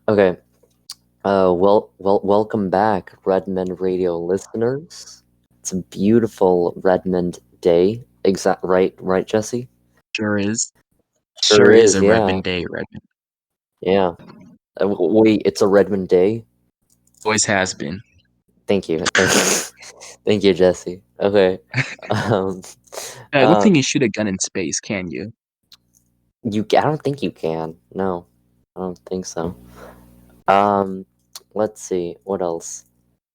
Okay. Welcome back, Redmond radio listeners. It's a beautiful Redmond day. Right, Jesse? Sure is. Sure Sure is is. a Yeah, Redmond day, Redmond. yeah. Wait, it's a Redmond day. Always has been. Thank you, thank you, Jesse. Okay. Um, I don't uh, think you shoot a gun in space, can you? I don't think you can. No, I don't think so. Um, let's see. What else?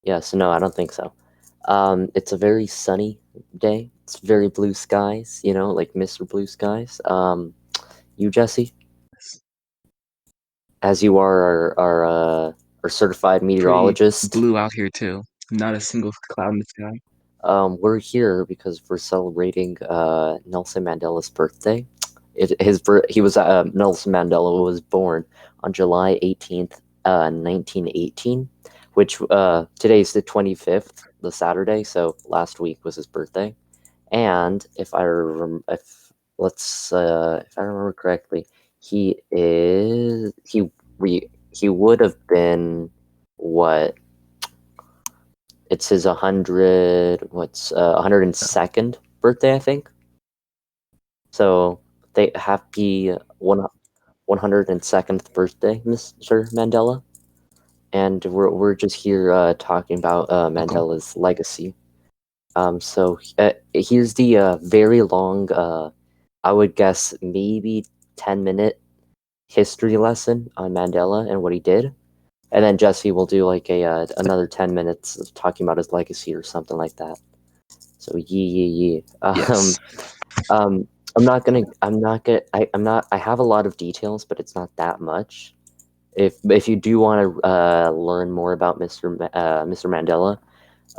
Yes, no, I don't think so. It's a very sunny day. It's very blue skies, like Mr. Blue Skies. You, Jesse, as you are our certified Pretty meteorologist, blue out here too. Not a single cloud in the sky. we're here because we're celebrating Nelson Mandela's birthday. Nelson Mandela was born on July 18th, 1918, which today's the 25th, the Saturday, so last week was his birthday. And if I remember correctly, he would have been what? It's his 102nd birthday, I think. So they happy 102nd birthday, Mr. Mandela. And we're just here talking about Welcome. Mandela's legacy. So here's the very long, I would guess maybe 10-minute history lesson on Mandela and what he did. And then Jesse will do like another 10 minutes of talking about his legacy or something like that. So yee. Yes. I have a lot of details, but it's not that much. If you do want to learn more about Mr. Mandela,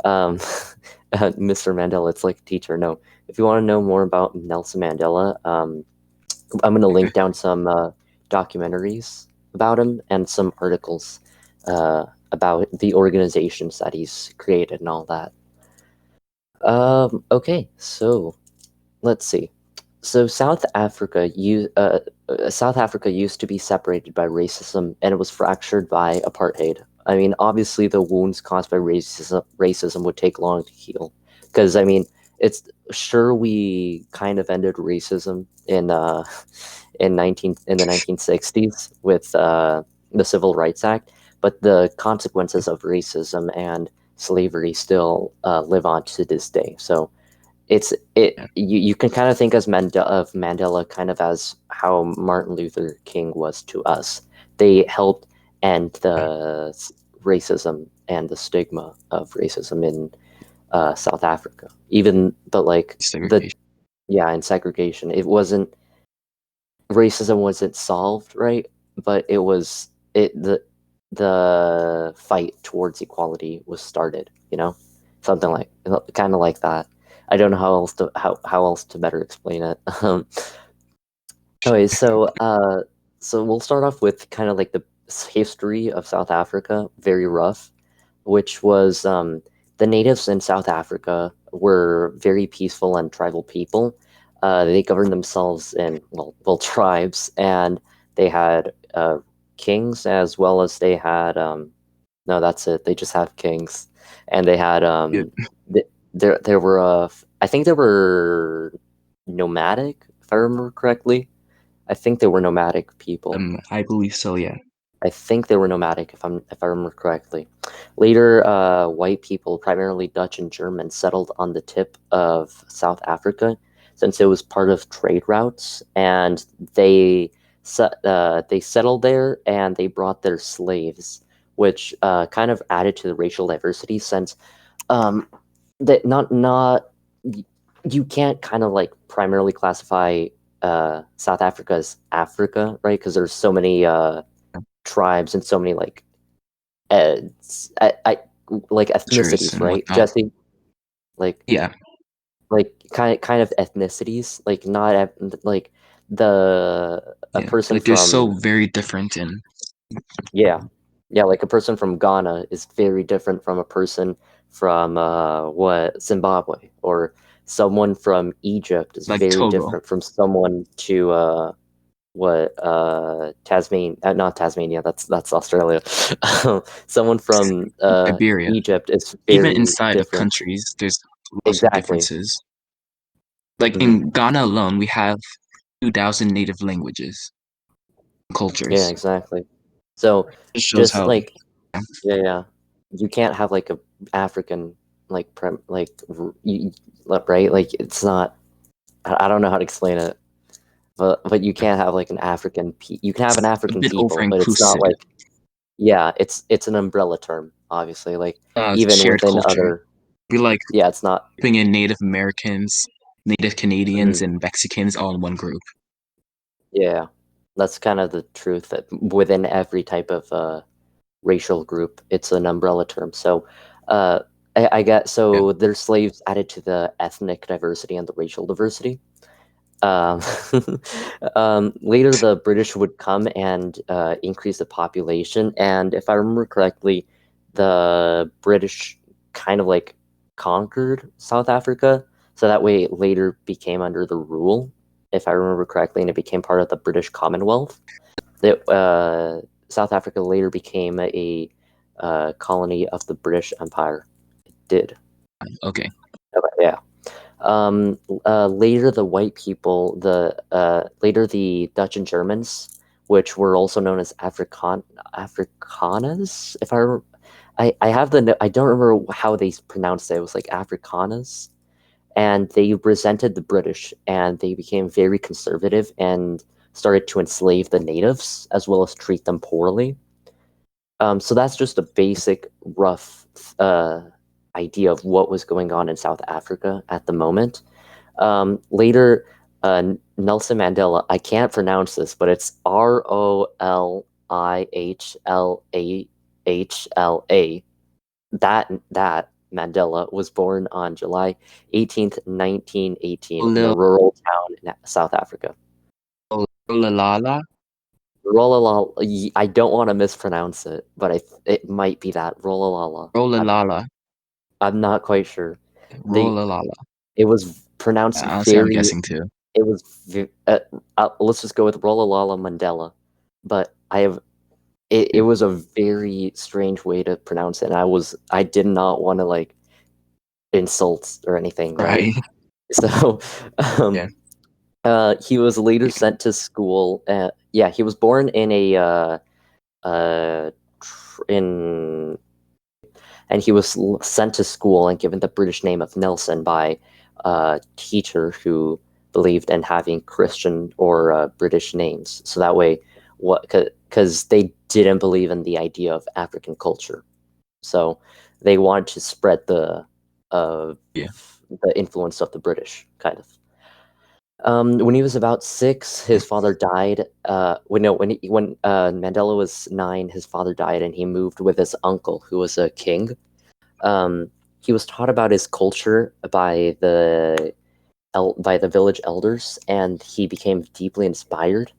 um, Mr. Mandela, it's like a teacher. No, if you want to know more about Nelson Mandela, I'm going to link down some documentaries about him and some articles about the organizations that he's created and all that. Okay, so let's see. So South Africa used to be separated by racism, and it was fractured by apartheid. I mean, obviously, the wounds caused by racism would take long to heal, because I mean, it's sure we kind of ended racism in the 1960s with the Civil Rights Act, but the consequences of racism and slavery still live on to this day. So Yeah. you can kind of think of Mandela kind of as how Martin Luther King was to us. They helped end the racism and the stigma of racism in South Africa. Even but like the Segregation. yeah, and segregation. It wasn't racism wasn't solved, right? But the fight towards equality was started, something like kind of like that. I don't know how else to better explain it. Okay, so we'll start off with kind of like the history of South Africa, very rough, which was the natives in South Africa were very peaceful and tribal people. They governed themselves in tribes, and they had kings as well as they had no, that's it. They just have kings, and they had Yeah. there were I think they were nomadic, if I remember correctly. I think they were nomadic people. I believe so. Yeah. I think they were nomadic, if I remember correctly. Later, white people, primarily Dutch and German, settled on the tip of South Africa, since it was part of trade routes, and they settled there and they brought their slaves, which kind of added to the racial diversity, since um, that not you can't kind of like primarily classify South Africa as Africa, right? Because there's so many tribes and so many uh, I like Cultures ethnicities, and right, whatnot. Jesse? Like Yeah. kind of ethnicities, like not like the a Yeah. person Like they're from so very different and yeah yeah like a person from Ghana is very different from a person from what Zimbabwe, or someone from Egypt is like very Togo. different from someone to what Tasmania, not Tasmania, that's Australia. Someone from Iberia. Egypt is Even very inside of different. countries, there's lots of Exactly. differences. Like Hmm. in Ghana alone, we have 2,000 native languages, Yeah, cultures. exactly. So It shows just how, like yeah, you can't have like a African like right, like it's not. I don't know how to explain it, but you can't have like an you can have an a African bit over people, but it's not inclusive. like yeah, it's an umbrella term, obviously. Like even Shared within culture. other We like yeah, it's not. putting in Native Americans, Native Canadians, Mhm. and Mexicans all in one group. Yeah, that's kind of the truth that within every type of racial group, it's an umbrella term. So, uh, I get Yeah. so there's slaves added to the ethnic diversity and the racial diversity. Um, later, the British would come and increase the population, and if I remember correctly, the British kind of like conquered South Africa, so that way it later became under the rule, if I remember correctly, and it became part of the British Commonwealth. That South Africa later became a colony of the British Empire. It did. Okay. Okay, yeah. Later, the white people, later the Dutch and Germans, which were also known as Afrikaners. If I have I don't remember how they pronounced it. It was like Afrikaners, and they resented the British, and they became very conservative and started to enslave the natives as well as treat them poorly. So that's just a basic, rough idea of what was going on in South Africa at the moment. Later, Nelson Mandela, I can't pronounce this, but it's Rolihlahla. That Mandela was born on July 18th, 1918, in a Lil rural town in South Africa. Lala, Rolihlahla, I don't want to mispronounce it, but it might be that Rolihlahla. Rolalala, I'm not quite sure. They Rolalala. It was pronounced Honestly, I'm very. guessing too. It was. Let's just go with Rolihlahla Mandela, but I have. It was a very strange way to pronounce it. And I did not want to like insult or anything, right? Right. So, um, Yeah. he was later sent to school. Yeah, he was born in a in and he was sent to school and given the British name of Nelson by a teacher who believed in having Christian or British names. So that way, because they didn't believe in the idea of African culture, so they wanted to spread uh, Yeah. the influence of the British, kind of. When he was about 6, his father died. When Mandela was 9, his father died, and he moved with his uncle, who was a king. He was taught about his culture by the village elders, and he became deeply inspired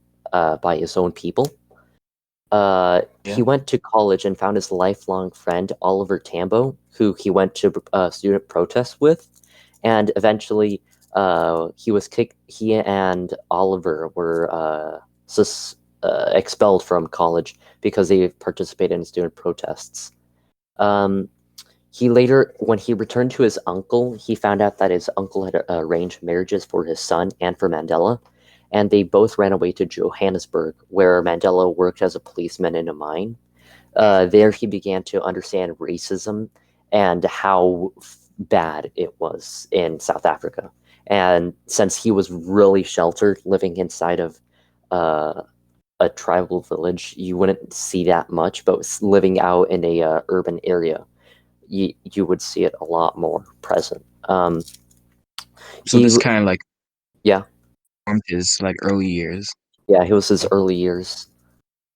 by his own people. Yeah. He went to college and found his lifelong friend Oliver Tambo, who he went to student protests with, and eventually he was kicked. He and Oliver were expelled from college because they participated in student protests. Um, he later, when he returned to his uncle, he found out that his uncle had arranged marriages for his son and for Mandela, and they both ran away to Johannesburg, where Mandela worked as a policeman in a mine. There, he began to understand racism and how bad it was in South Africa. And since he was really sheltered, living inside of uh, a tribal village, you wouldn't see that much, but living out in a urban area, you would see it a lot more present. So He this kind of like Yeah, formed his like early years. yeah, he was his early years.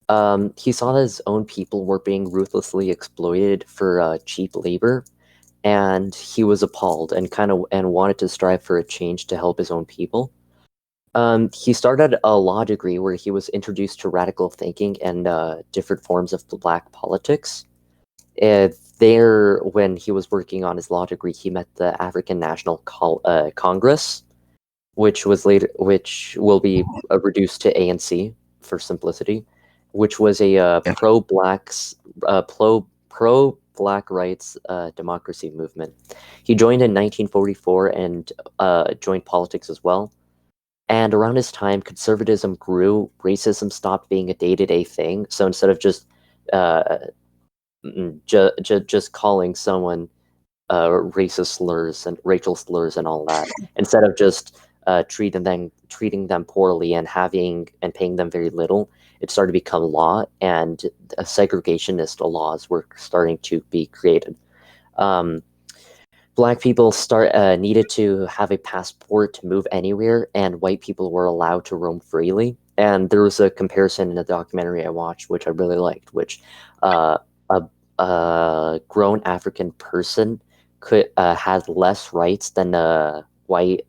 He saw that his own people were being ruthlessly exploited for cheap labor, and he was appalled and wanted to strive for a change to help his own people. He started a law degree where he was introduced to radical thinking and different forms of black politics. Uh, there, when he was working on his law degree, he met the African National Congress, which will be reduced to ANC for simplicity, which was a Yeah. pro black rights democracy movement. He joined in 1944 and joined politics as well. And around this time, conservatism grew. Racism stopped being a day-to-day thing. So instead of just uh, just calling someone racist slurs and racial slurs and all that, instead of just treating them poorly and paying them very little, it started to become law, and segregationist laws were starting to be created. Um, Black people needed to have a passport to move anywhere, and white people were allowed to roam freely. And there was a comparison in a documentary I watched, which I really liked, which uh, a, a grown African person could had less rights than a white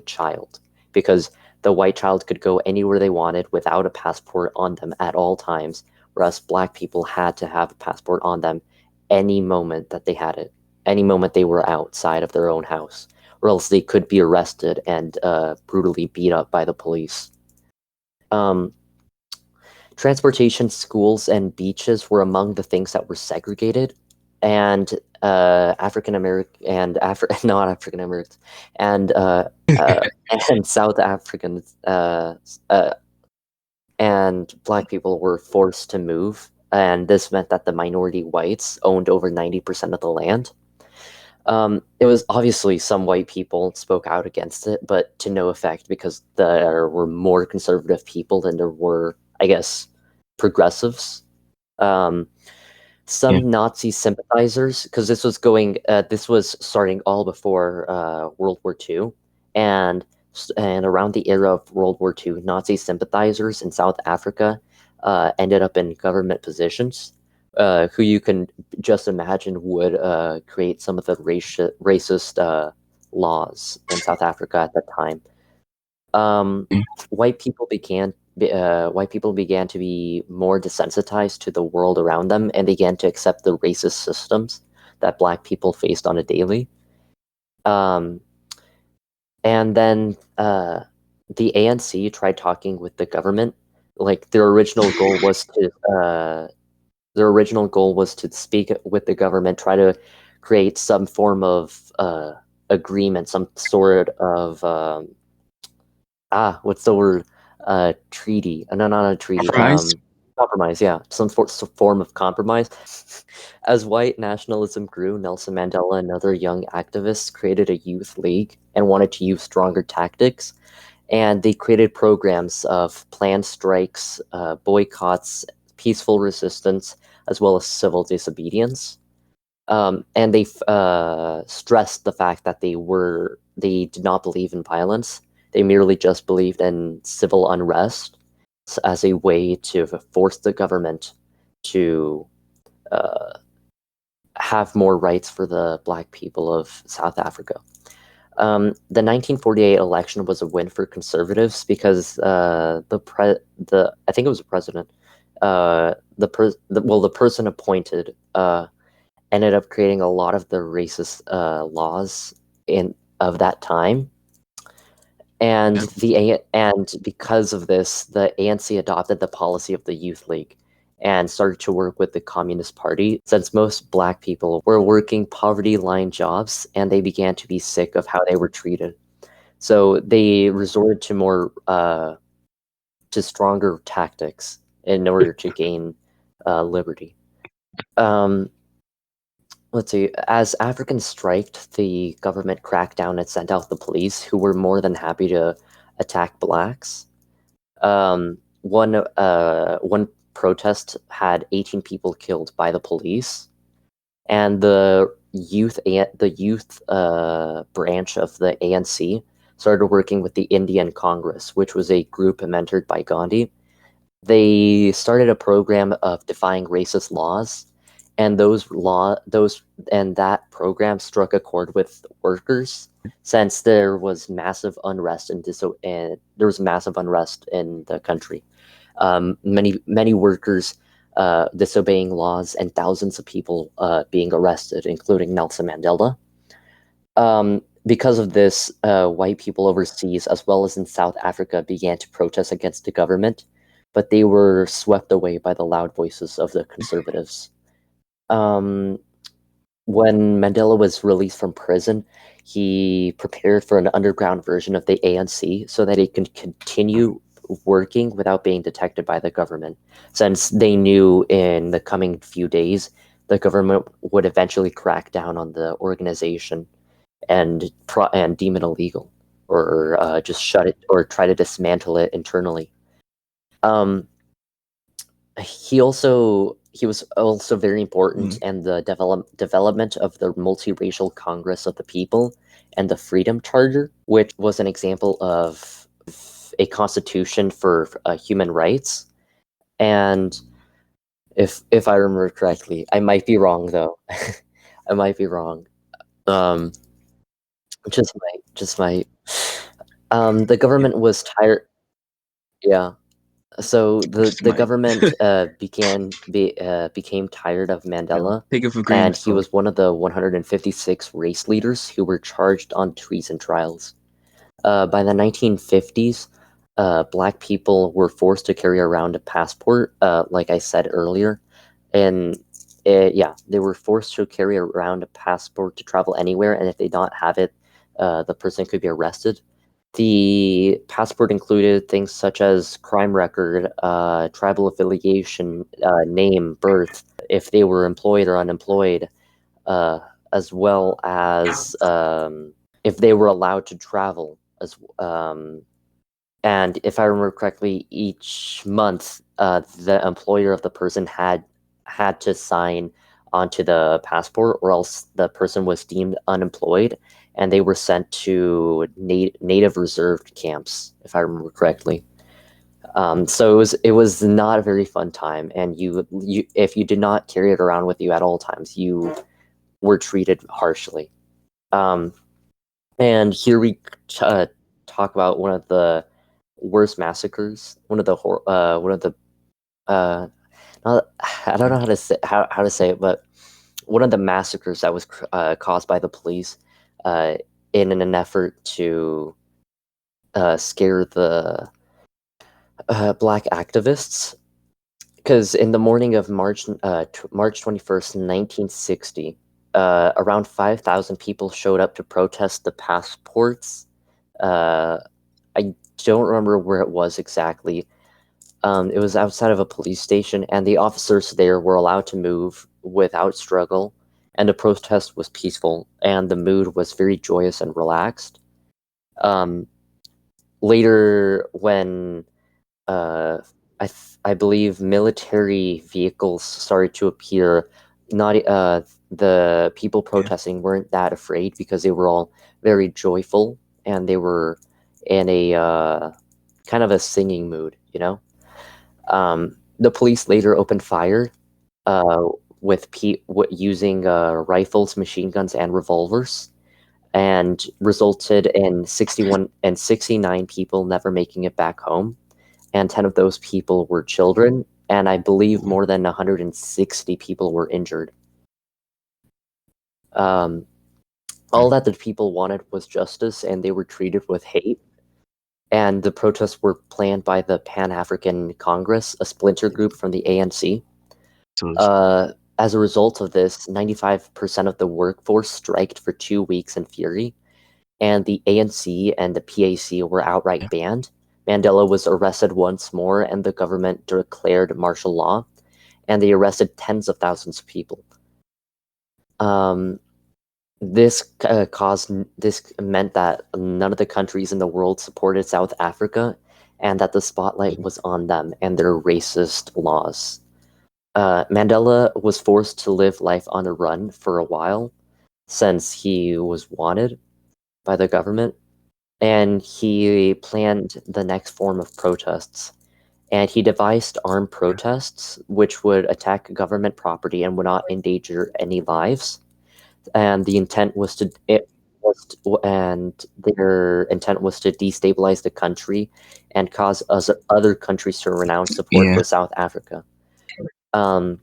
child, because the white child could go anywhere they wanted without a passport on them at all times, whereas Black people had to have a passport on them any moment that they had it, any moment they were outside of their own house, or else they could be arrested and brutally beat up by the police. Um, Transportation, schools, and beaches were among the things that were segregated, and African American and not African Americans and and South Africans and Black people were forced to move, and this meant that the minority whites owned over 90% of the land. It was obviously some white people spoke out against it, but to no effect, because there were more conservative people than there were, I guess, progressives. Um, Yeah. some Nazi sympathizers, because this was starting all before World War II, and around the era of World War II, Nazi sympathizers in South Africa ended up in government positions, who you can just imagine would create some of the racist laws in South Africa at the time. Um, Mm. white people began to be more desensitized to the world around them and began to accept the racist systems that Black people faced on a daily. Um, and then the ANC tried talking with the government. Like their original goal was to speak with the government, try to create some form of agreement, some sort of what's the word? Treaty. No, not a treaty. Compromise. Compromise. Yeah, some form of compromise. As white nationalism grew, Nelson Mandela and other young activists created a youth league and wanted to use stronger tactics. And they created programs of planned strikes, boycotts, peaceful resistance, as well as civil disobedience. And they stressed the fact that they did not believe in violence. They merely just believed in civil unrest as a way to force the government to uh, have more rights for the Black people of South Africa. The 1948 election was a win for conservatives because the I think it was a president, the person appointed ended up creating a lot of the racist laws in of that time, and Yeah. and because of this, the ANC adopted the policy of the Youth League and started to work with the Communist Party, since most Black people were working poverty line jobs and they began to be sick of how they were treated. So they resorted to more to stronger tactics in order to gain liberty. Um, let's see. As Africans striked, the government cracked down and sent out the police, who were more than happy to attack blacks. One protest had 18 people killed by the police, and the youth branch of the ANC started working with the Indian Congress, which was a group mentored by Gandhi. They started a program of defying racist laws, and that program struck a chord with workers, since there was massive unrest and there was massive unrest in the country. Many workers disobeying laws, and thousands of people being arrested, including Nelson Mandela. because of this, white people overseas, as well as in South Africa, began to protest against the government, but they were swept away by the loud voices of the conservatives. Um, when Mandela was released from prison, he prepared for an underground version of the ANC so that he could continue working without being detected by the government, since they knew in the coming few days the government would eventually crack down on the organization and deem it illegal, or just shut it or try to dismantle it internally. Um, he was also very important in the development of the multiracial Congress of the People and the Freedom Charter, which was an example of a constitution for human rights. And if I remember correctly, I might be wrong though. I might be wrong. Um, just might. The government was tired. Yeah. So Just the might. government became tired of Mandela, Take it for grain and of he salt. was one of the 156 race leaders who were charged on treason trials. By the 1950s, black people were forced to carry around a passport, like I said earlier, and yeah, they were forced to carry around a passport to travel anywhere, and if they don't have it, the person could be arrested. The passport included things such as crime record, tribal affiliation, name, birth, if they were employed or unemployed, uh, as well as if they were allowed to travel. And if I remember correctly, each month the employer of the person had to sign onto the passport, or else the person was deemed unemployed, and they were sent to native reserved camps, if I remember correctly. So it was not a very fun time, and you if you did not carry it around with you at all times, you were treated harshly. Um, and here we talk about one of the worst massacres, one of the uh, not, I don't know how to say it, but one of the massacres that was caused by the police uh, in an effort to scare the black activists. Because in the morning of March 21st, 1960, around 5,000 people showed up to protest the passports. Uh, I don't remember where it was exactly. It was outside of a police station, and the officers there were allowed to move without struggle, and the protest was peaceful, and the mood was very joyous and relaxed. Um, Later, when uh, I believe military vehicles started to appear, not the people Yeah. protesting weren't that afraid because they were all very joyful, and they were in a kind of a singing mood, you know. The police later opened fire uh, using rifles, machine guns, and revolvers, and resulted in 61 and 69 people never making it back home, and 10 of those people were children, and I believe more than 160 people were injured. Um, all that the people wanted was justice, and they were treated with hate. And the protests were planned by the Pan African Congress, a splinter group from the ANC. So As a result of this, 95% of the workforce striked for 2 weeks in fury, and the ANC and the PAC were outright yeah. banned. Mandela was arrested once more, and the government declared martial law, and they arrested tens of thousands of people. Um, this meant that none of the countries in the world supported South Africa, and that the spotlight was on them and their racist laws. Mandela was forced to live life on the run for a while, since he was wanted by the government, and he planned the next form of protests. And he devised armed protests, which would attack government property and would not endanger any lives. And the intent was to it was to, and their intent was to destabilize the country and cause other countries to renounce support Yeah. for South Africa. Um,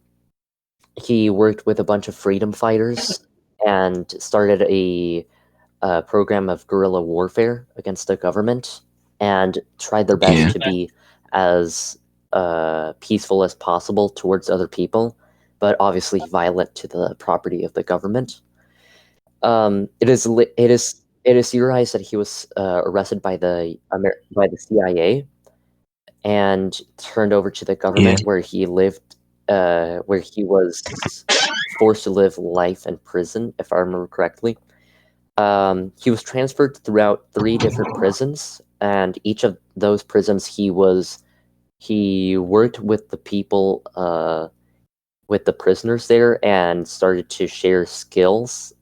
he worked with a bunch of freedom fighters and started program of guerrilla warfare against the government and tried their best Yeah. to be as peaceful as possible towards other people, but obviously violent to the property of the government. It is theorized that he was arrested by the CIA and turned over to the Yeah. government, where he lived, where he was forced to live life in prison, if I remember correctly. He was transferred throughout 3 different prisons, and each of those prisons he worked with the people, with the prisoners there, and started to share skills.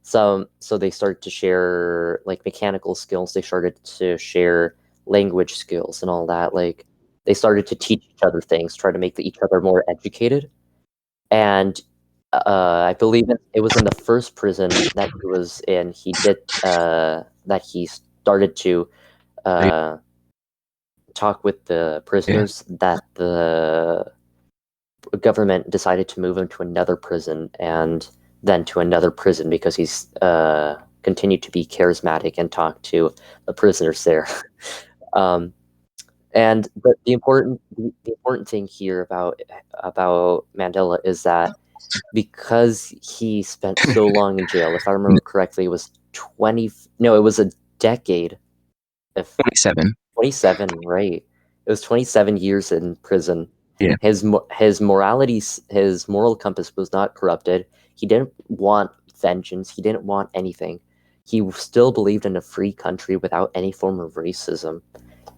So they started to share like mechanical skills. They started to share language skills and all that. Like they started to teach each other things, try to make each other more educated. And I believe it was in the first prison that he was in. That he started to uh, talk with the Yeah. prisoners, that the government decided to move him to another prison, and then to another prison, because he's continued to be charismatic and talk to the prisoners there. um, but the important thing here about Mandela is that because he spent so long in jail, if I remember correctly, it was 20, no, it was a decade, if 27. 27, right? It was 27 years in prison. Yeah. His his moral compass was not corrupted. He didn't want vengeance. He didn't want anything. He still believed in a free country without any form of racism,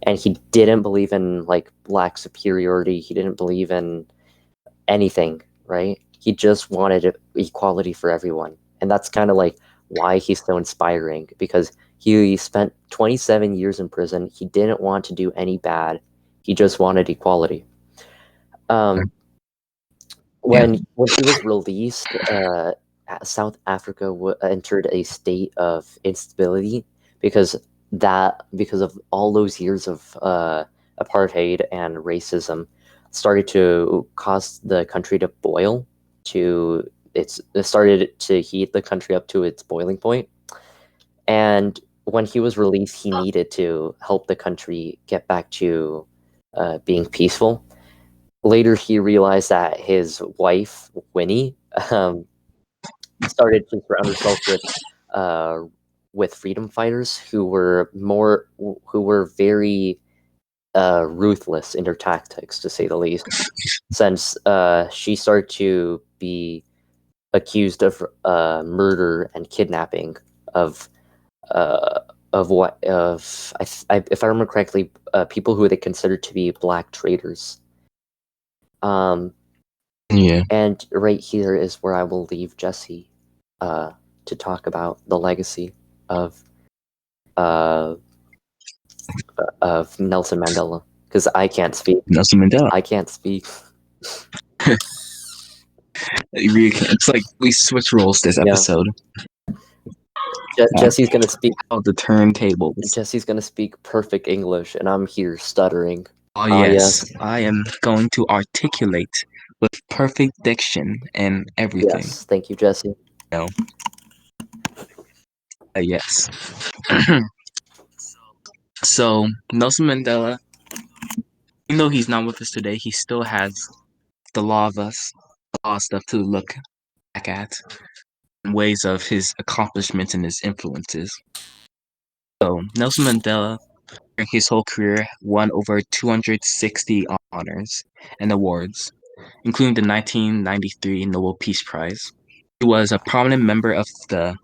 and he didn't believe in like black superiority. He didn't believe in anything, right? He just wanted equality for everyone, and that's kind of like why he's so inspiring, because he spent 27 years in prison. He didn't want to do any bad. He just wanted equality. Um, Yeah. when he was released, South Africa entered a state of instability, because of all those years of apartheid and racism started to cause the country to boil to it started to heat the country up to its boiling point. And when he was released, he needed to help the country get back to being peaceful. Later, he realized that his wife, Winnie, um, started to surround herself uh, with freedom fighters who were very ruthless in their tactics, to say the least. Since she started to be accused of murder and kidnapping of uh, if I remember correctly, people who they considered to be black traitors. Um, Yeah. And right here is where I will leave Jesse uh, to talk about the legacy of uh, Nelson Mandela, because I can't speak. Nelson Mandela. I can't speak. It's like we switch roles this Yeah, episode. Jesse's gonna speak. All the turntables. Jesse's gonna speak perfect English, and I'm here stuttering. Oh, Ah, yes. yes, I am going to articulate with perfect diction and everything. yes. Thank you, Jesse. No. Yes. So, Nelson Mandela, even though he's not with us today, he still has the law of us, the law stuff to look back at, in ways of his accomplishments and his influences. So, Nelson Mandela, during his whole career, won over 260 honors and awards, including the 1993 Nobel Peace Prize. He was a prominent member of the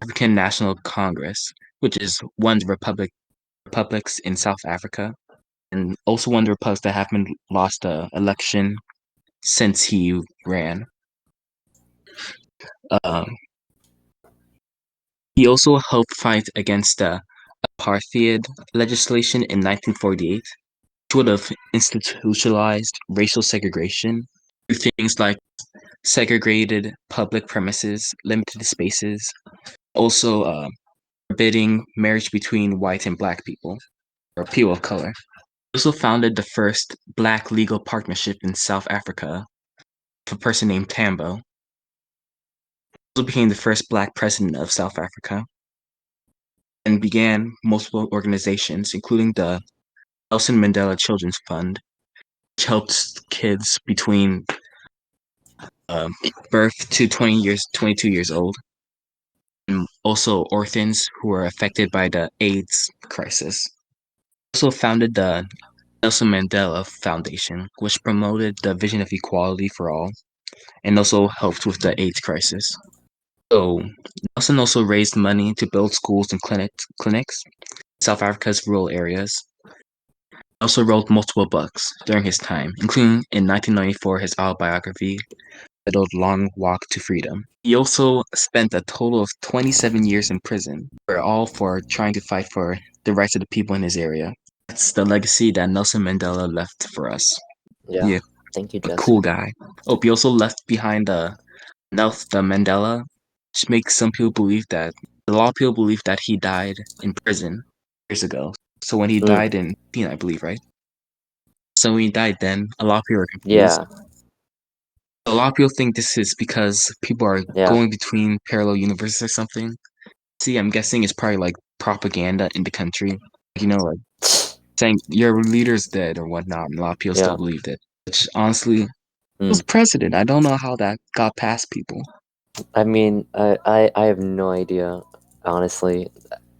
African National Congress, which is one of the republics in South Africa, and also one of the republics that haven't lost the election since he ran. Um, he also helped fight against the apartheid legislation in 1948, which would have institutionalized racial segregation through things like segregated public premises, limited spaces, also forbidding marriage between white and black people, or people of color. He also founded the first black legal partnership in South Africa with a person named Tambo. Also became the first Black president of South Africa and began multiple organizations, including the Nelson Mandela Children's Fund, which helps kids between birth to 22 years old, and also orphans who were affected by the AIDS crisis. Also founded the Nelson Mandela Foundation, which promoted the vision of equality for all and also helped with the AIDS crisis. So Nelson also raised money to build schools and clinics in South Africa's rural areas. He also wrote multiple books during his time, including in 1994 his autobiography titled Long Walk to Freedom. He also spent a total of 27 years in prison, all for trying to fight for the rights of the people in his area. That's the legacy that Nelson Mandela left for us. Yeah. Yeah, Thank you, a Jesse. cool guy. Oh, he also left behind the Mandela, which makes some people believe that a lot of people believe that he died in prison years ago. So when he died in 18, I believe, right? So when he died then, a lot of people are confused. Yeah. A lot of people think this is because people are Yeah. going between parallel universes or something. See, I'm guessing it's probably like propaganda in the country. Like saying your leader's dead or whatnot, and a lot of people still Yeah. believed it. Which honestly, he was president. I don't know how that got past people. I mean, I have no idea, honestly.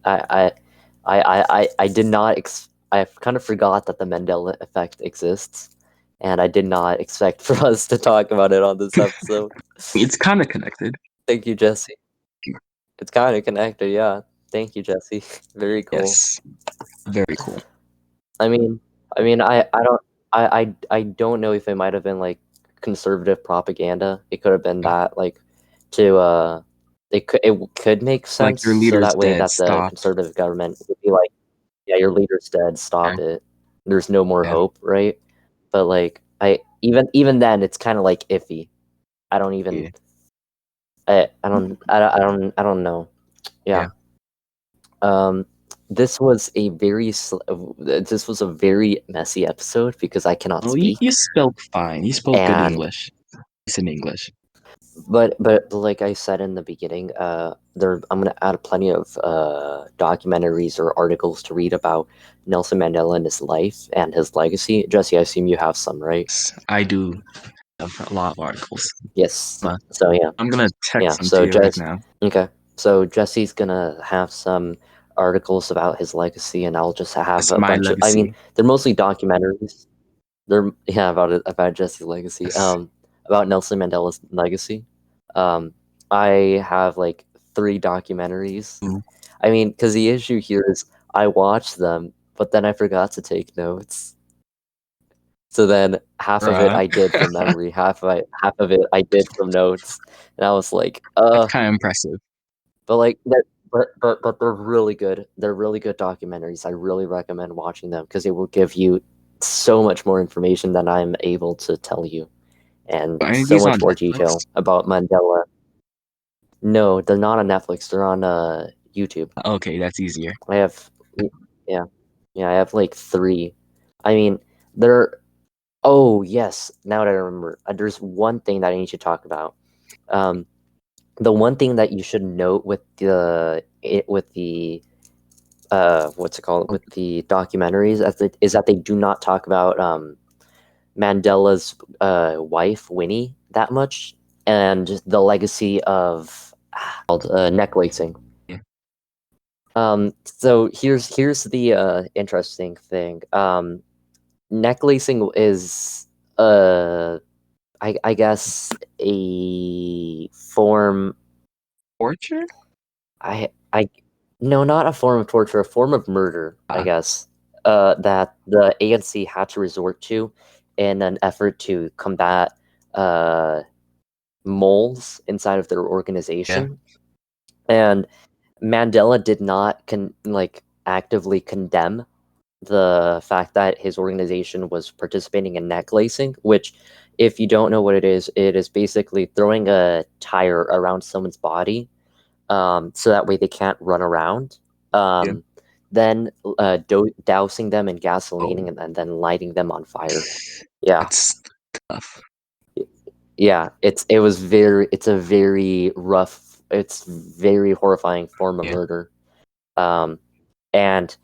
I did not. I kind of forgot that the Mandela effect exists, and I did not expect for us to talk about it on this episode. It's kind of connected. Thank you, Jesse. It's kind of connected, yeah. Thank you, Jesse. Very cool. Yes, very cool. I mean, I don't know if it might have been like conservative propaganda. It could have been that like to it could make Like sense your so leader's that way dead. that the Stop. conservative government would be like, yeah, your leader's dead, Yeah, stop it. There's no more yeah. hope, right? But like even then it's kind of like iffy. I don't even Yeah. I don't know. Yeah. Yeah. This was a this was a very messy episode because I cannot Oh, you speak, spoke fine. You spoke good and English. It's in English. but like I said in the beginning, I'm gonna add plenty of documentaries or articles to read about Nelson Mandela and his life and his legacy. Jesse, I assume you have some, right? I do have a lot of articles. Yes. So yeah, I'm gonna text them to So you right now. okay. So Jesse's gonna have some articles about his legacy, and I'll just have It's a my bunch of. I mean, legacy. they're mostly documentaries. They're about Jesse's legacy. Yes. About Nelson Mandela's legacy. I have like 3 documentaries. Ooh. I mean, because the issue here is I watched them, but then I forgot to take notes. So then half of it Bruh. I did from memory, half of it I did from notes, and I was like, That's kind of impressive. but like that, but they're really good. They're really good documentaries. I really recommend watching them because it will give you so much more information than I'm able to tell you, and Are any of so these on much more Netflix? detail about Mandela. No, they're not on Netflix. They're on YouTube. Okay, that's easier. I have, yeah, yeah. I have like 3. I mean, they're. Oh yes, now that I remember, there's one thing that I need to talk about. Um, the one thing that you should note with the what's it called with the documentaries is that they do not talk about Mandela's wife Winnie that much and the legacy of called necklacing. Yeah. So here's the interesting thing. Necklacing is I guess a form. Torture? I no, not a form of torture, a form of murder, I Ah, guess, that the ANC had to resort to in an effort to combat uh, moles inside of their yeah. organization. And Mandela did not actively condemn the fact that his organization was participating in necklacing, which, if you don't know what it is basically throwing a tire around someone's body so that way they can't run around. Yeah. Then dousing them in gasoline Oh, and then lighting them on fire. Yeah, that's tough. yeah, it's a very rough, it's very horrifying form of Yeah. murder. And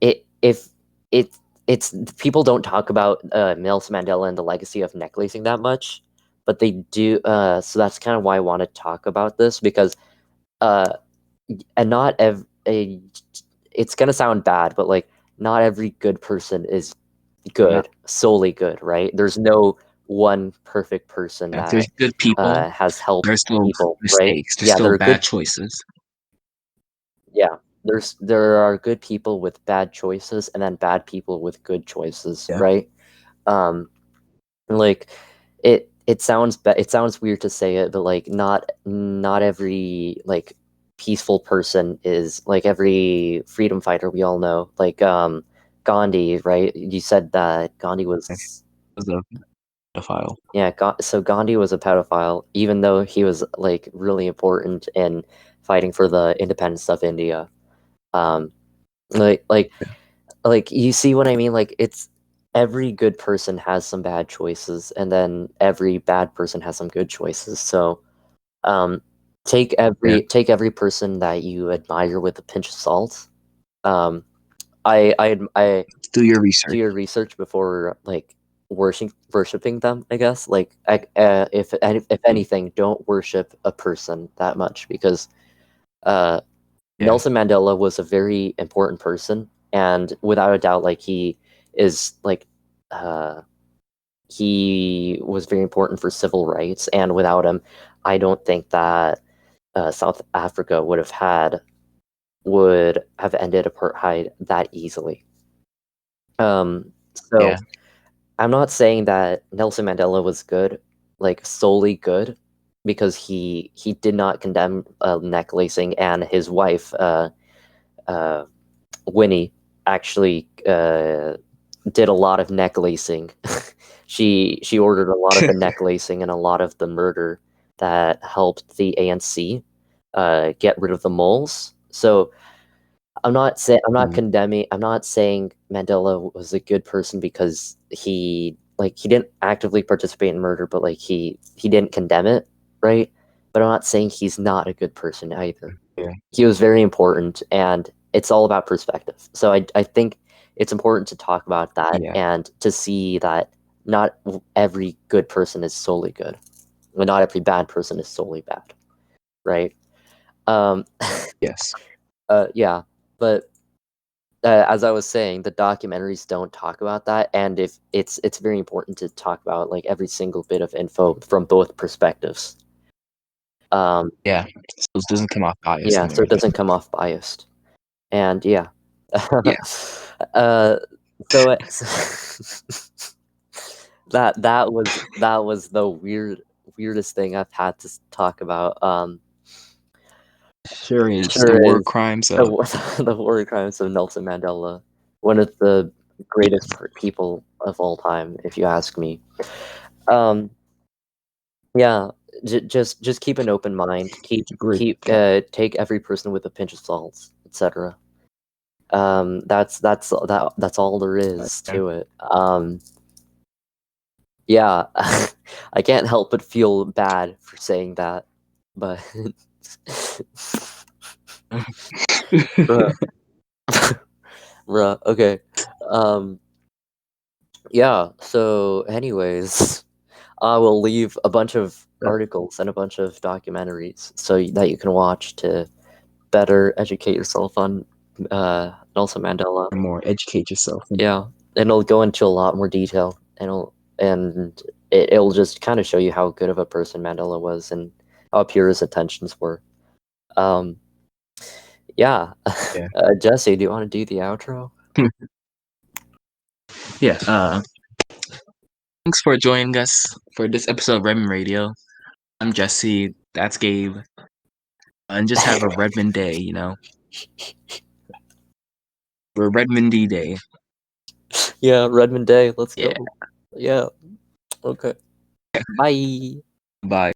it if it it's people don't talk about Nelson Mandela and the legacy of necklacing that much, but they do. So that's kind of why I want to talk about this, because uh, and not it's gonna sound bad, but like not every good person is Yeah. good, solely good, right? There's no one perfect person Yeah. There's that good people. has helped There's still people, right? mistakes. There's Yeah, still there are good. bad choices. Yeah, there are good people with bad choices, and then bad people with good choices, Yeah. right? Um, like it sounds weird to say it, but like not every like peaceful person is like every freedom fighter we all know, like Gandhi, right? You said that Gandhi It was, was a pedophile. yeah, so Gandhi was a pedophile, even though he was like really important in fighting for the independence of India. Um, like like like you see what I mean? Like it's every good person has some bad choices, and then every bad person has some good choices. So um, Yeah. take every person that you admire with a pinch of salt. Um, I Do your do research. your research before like worshiping them. I guess like if anything, don't worship a person that much, because uh, Yeah. Nelson Mandela was a very important person, and without a doubt, like is like uh, he was very important for civil rights, and without him, I don't think that South Africa would have ended apartheid that easily. So Yeah. I'm not saying that Nelson Mandela was good, like solely good, because he did not condemn necklacing, and his wife uh, Winnie actually did a lot of necklacing. She ordered a lot of the necklacing and a lot of the murder that helped the ANC get rid of the moles. So I'm not Mhm. condemning. I'm not saying Mandela was a good person because he didn't actively participate in murder, but like he didn't condemn it, right? But I'm not saying he's not a good person either. Yeah. He was very important, and it's all about perspective. So I think it's important to talk about that Yeah. and to see that not every good person is solely good, but not every bad person is solely bad, right? Um, Yes. yeah, but as I was saying, the documentaries don't talk about that, and if it's very important to talk about like every single bit of info from both perspectives. Yeah. So it doesn't come off biased Yeah, and so it everything. doesn't come off biased, and yeah, Yeah. uh, so that was the weirdest thing I've had to talk about. Sure is. The Sure war is crimes the of the war crimes of Nelson Mandela, one of the greatest people of all time, if you ask me. Um, yeah, just keep an open mind. great. Take every person with a pinch of salt, etc. That's all there is Yeah. to it. Yeah, I can't help but feel bad for saying that, but bruh, bruh, okay. Um, yeah, so anyways, I will leave a bunch of articles and a bunch of documentaries that you can watch to better educate yourself on Nelson Mandela. More educate yourself. Yeah, and it'll go into a lot more detail, and it'll just kind of show you how good of a person Mandela was and how pure his intentions were. Um, yeah, Yeah. Jesse, do you want to do the outro? Yeah. Thanks for joining us for this episode of Redmond Radio. I'm Jesse. That's Gabe. And just have a Redmond day, you know. We're Redmondy Day. Yeah, Redmond Day. Let's Yeah. go. Yeah. Okay. Bye. Bye.